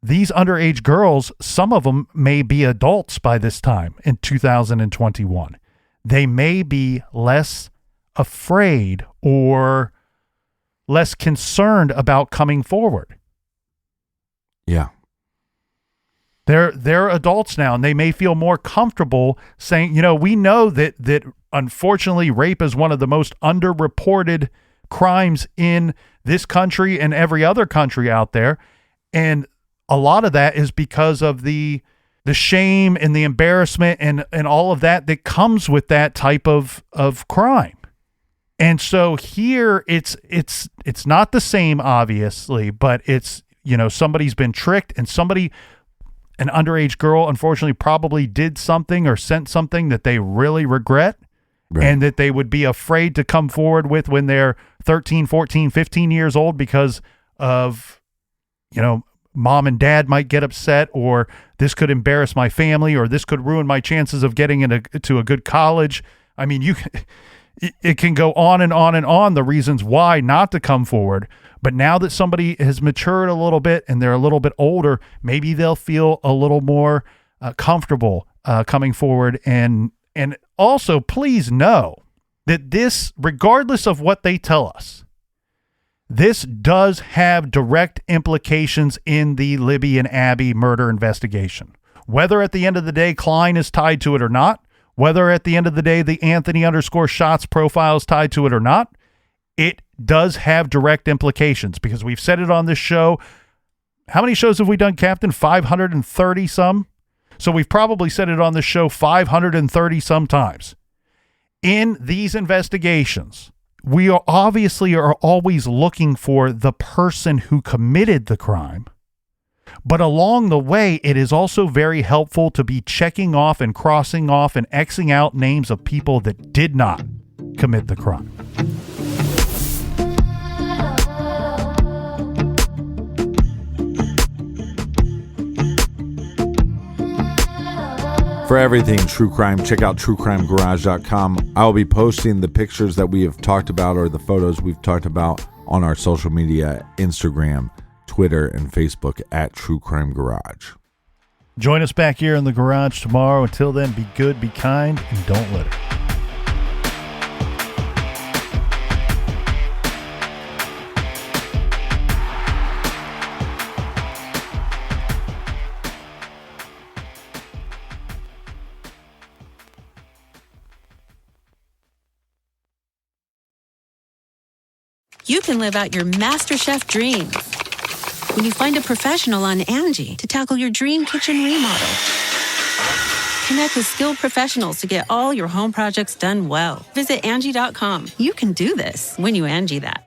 these underage girls, some of them may be adults by this time in 2021. They may be less afraid or less concerned about coming forward. Yeah. They're adults now, and they may feel more comfortable saying, you know, we know that unfortunately rape is one of the most underreported crimes in this country and every other country out there. And a lot of that is because of the shame and the embarrassment and all of that comes with that type of crime. And so here it's not the same, obviously, but it's, you know, somebody's been tricked, and an underage girl, unfortunately, probably did something or sent something that they really regret, right, and that they would be afraid to come forward with when they're 13, 14, 15 years old because of, you know, mom and dad might get upset, or this could embarrass my family, or this could ruin my chances of getting to a good college. I mean, it can go on and on and on, the reasons why not to come forward. But now that somebody has matured a little bit and they're a little bit older, maybe they'll feel a little more comfortable coming forward. And also, please know that this, regardless of what they tell us, this does have direct implications in the Libby and Abby murder investigation. Whether at the end of the day Klein is tied to it or not, whether at the end of the day the Anthony_Schatz profile is tied to it or not, it does have direct implications, because we've said it on this show. How many shows have we done, Captain? 530 some? So we've probably said it on this show 530 some times. In these investigations, we are always looking for the person who committed the crime. But along the way, it is also very helpful to be checking off and crossing off and Xing out names of people that did not commit the crime. For everything true crime, check out truecrimegarage.com. I will be posting the pictures that we have talked about or the photos we've talked about on our social media, Instagram, Twitter, and Facebook at True Crime Garage. Join us back here in the garage tomorrow. Until then, be good, be kind, and don't litter. You can live out your MasterChef dreams when you find a professional on Angie to tackle your dream kitchen remodel. Connect with skilled professionals to get all your home projects done well. Visit Angie.com. You can do this when you Angie that.